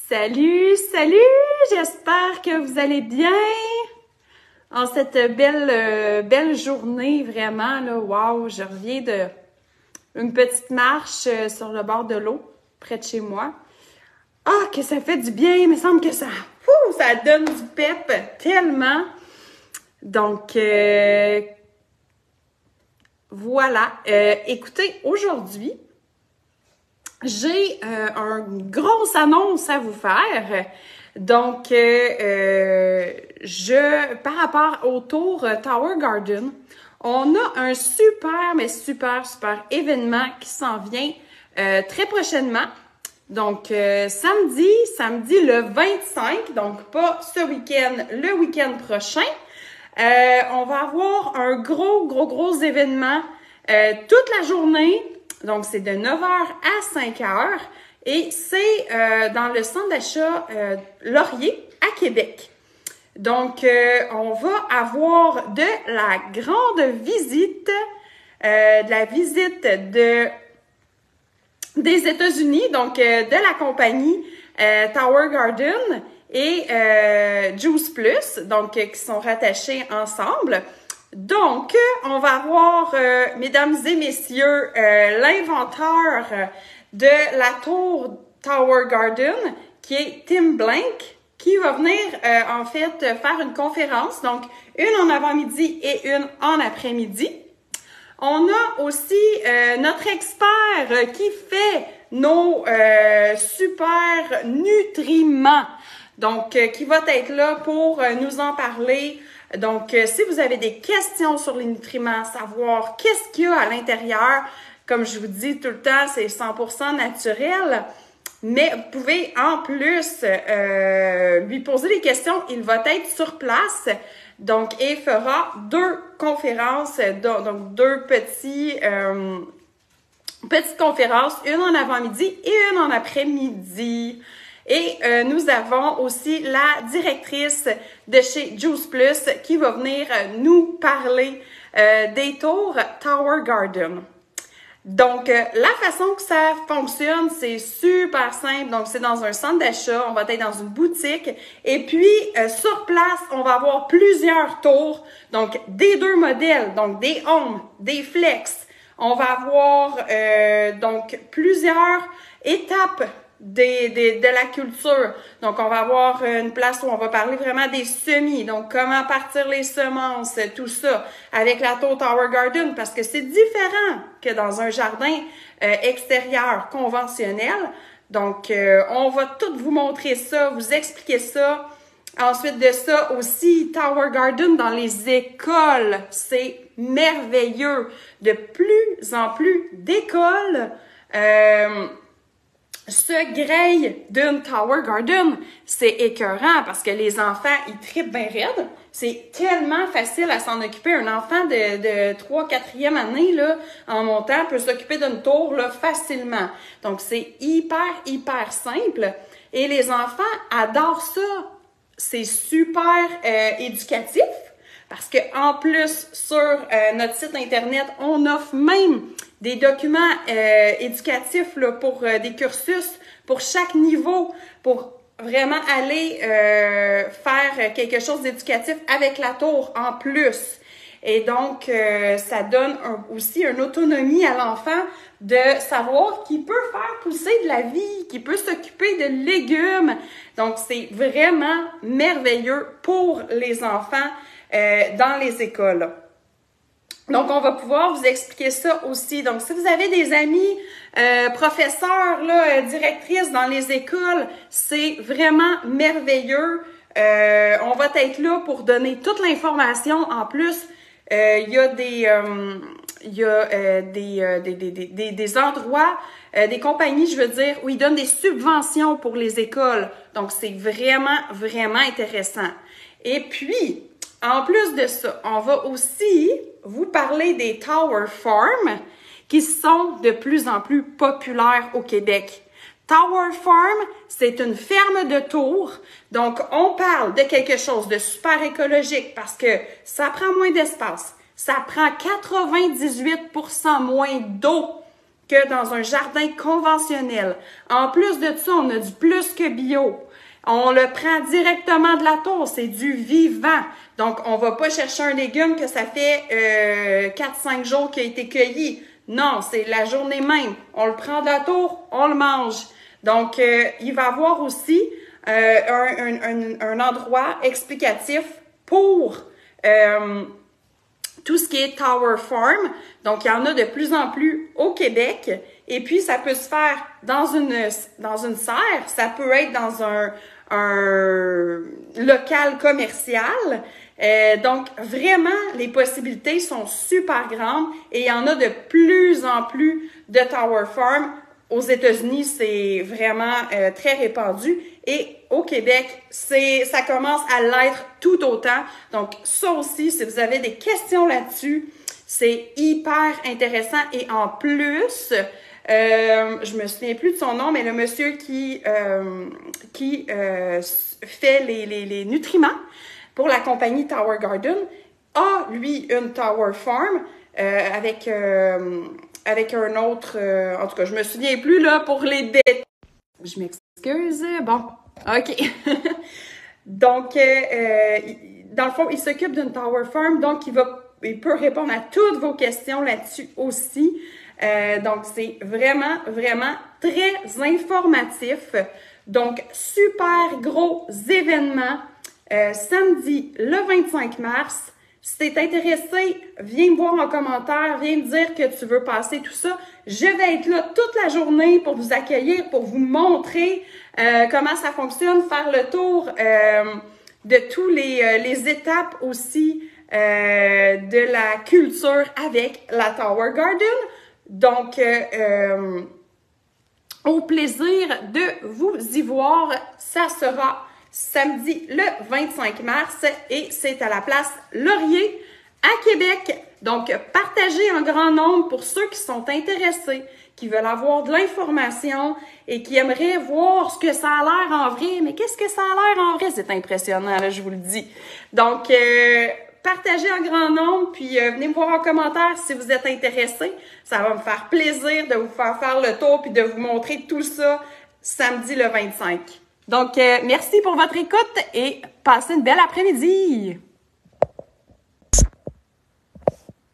Salut, salut! J'espère que vous allez bien en cette belle journée, vraiment, là, wow! Je reviens de une petite marche sur le bord de l'eau, près de chez moi. Ah, que ça fait du bien! Il me semble que ça donne du pep tellement! Donc, voilà. Écoutez, aujourd'hui, j'ai une grosse annonce à vous faire. Donc, par rapport au tour Tower Garden, on a un super événement qui s'en vient très prochainement. Donc, samedi le 25, donc pas ce week-end, le week-end prochain, on va avoir un gros événement toute la journée. Donc, c'est de 9h à 5h et c'est dans le centre d'achat Laurier à Québec. Donc, on va avoir de la grande visite, des États-Unis, donc de la compagnie Tower Garden et Juice Plus, donc qui sont rattachés ensemble. Donc, on va avoir, mesdames et messieurs, l'inventeur de la tour Tower Garden, qui est Tim Blank, qui va venir, en fait, faire une conférence. Donc, une en avant-midi et une en après-midi. On a aussi notre expert qui fait nos super nutriments. Donc, qui va être là pour nous en parler. Donc, si vous avez des questions sur les nutriments, savoir qu'est-ce qu'il y a à l'intérieur, comme je vous dis tout le temps, c'est 100% naturel. Mais vous pouvez en plus lui poser des questions. Il va être sur place. Donc, et fera 2 conférences, donc 2 petites conférences, une en avant-midi et une en après-midi. Et nous avons aussi la directrice de chez Juice Plus qui va venir nous parler des tours Tower Garden. Donc, la façon que ça fonctionne, c'est super simple. Donc, c'est dans un centre d'achat, on va être dans une boutique. Et puis, sur place, on va avoir plusieurs tours. Donc, des 2 modèles, donc des Home, des Flex. On va avoir donc plusieurs étapes de la culture. Donc, on va avoir une place où on va parler vraiment des semis. Donc, comment partir les semences, tout ça, avec la tour Tower Garden, parce que c'est différent que dans un jardin extérieur conventionnel. Donc, on va tout vous montrer ça, vous expliquer ça. Ensuite de ça, aussi, Tower Garden dans les écoles. C'est merveilleux. De plus en plus d'écoles se grillent d'une Tower Garden. C'est écœurant parce que les enfants, ils trippent bien raide. C'est tellement facile à s'en occuper. Un enfant de 3, 4e année, là, en montant, peut s'occuper d'une tour, là, facilement. Donc, c'est hyper simple. Et les enfants adorent ça. C'est super éducatif. Parce que en plus, sur notre site Internet, on offre même des documents éducatifs là, pour des cursus, pour chaque niveau, pour vraiment aller faire quelque chose d'éducatif avec la tour en plus. Et donc, ça donne aussi une autonomie à l'enfant de savoir qu'il peut faire pousser de la vie, qu'il peut s'occuper de légumes. Donc, c'est vraiment merveilleux pour les enfants dans les écoles. Donc, on va pouvoir vous expliquer ça aussi. Donc, si vous avez des amis professeurs, là, directrices dans les écoles, c'est vraiment merveilleux. On va être là pour donner toute l'information. En plus, il y a des endroits, des compagnies, je veux dire, où ils donnent des subventions pour les écoles. Donc, c'est vraiment intéressant. Et puis, en plus de ça, on va aussi vous parler des Tower Farm qui sont de plus en plus populaires au Québec. Tower Farm, c'est une ferme de tours. Donc, on parle de quelque chose de super écologique parce que ça prend moins d'espace. Ça prend 98% moins d'eau que dans un jardin conventionnel. En plus de ça, on a du plus que bio. On le prend directement de la tour, c'est du vivant. Donc, on va pas chercher un légume que ça fait 4-5 jours qu'il a été cueilli. Non, c'est la journée même. On le prend de la tour, on le mange. Donc, il va y avoir aussi un endroit explicatif pour tout ce qui est Tower Farm. Donc, il y en a de plus en plus au Québec. Et puis, ça peut se faire dans une serre. Ça peut être dans un local commercial. Donc, vraiment, les possibilités sont super grandes et il y en a de plus en plus de Tower Farm. Aux États-Unis, c'est vraiment très répandu. Et au Québec, ça commence à l'être tout autant. Donc, ça aussi, si vous avez des questions là-dessus, c'est hyper intéressant. Et en plus, je me souviens plus de son nom, mais le monsieur qui fait les nutriments pour la compagnie Tower Garden a, lui, une Tower Farm avec un autre... en tout cas, je me souviens plus là pour les détails. Je m'excuse. Bon, OK. Donc, dans le fond, il s'occupe d'une Tower Farm, donc il peut répondre à toutes vos questions là-dessus aussi. Donc, c'est vraiment, vraiment très informatif. Donc, super gros événement samedi le 25 mars. Si t'es intéressé, viens me voir en commentaire, viens me dire que tu veux passer tout ça. Je vais être là toute la journée pour vous accueillir, pour vous montrer comment ça fonctionne, faire le tour de tous les étapes aussi de la culture avec la Tower Garden. Donc, au plaisir de vous y voir. Ça sera samedi le 25 mars et c'est à la place Laurier à Québec. Donc, partagez en grand nombre pour ceux qui sont intéressés, qui veulent avoir de l'information et qui aimeraient voir ce que ça a l'air en vrai. Mais qu'est-ce que ça a l'air en vrai? C'est impressionnant, là, je vous le dis. Donc, partagez en grand nombre, puis venez me voir en commentaire si vous êtes intéressés. Ça va me faire plaisir de vous faire le tour puis de vous montrer tout ça samedi le 25. Donc, merci pour votre écoute et passez une belle après-midi!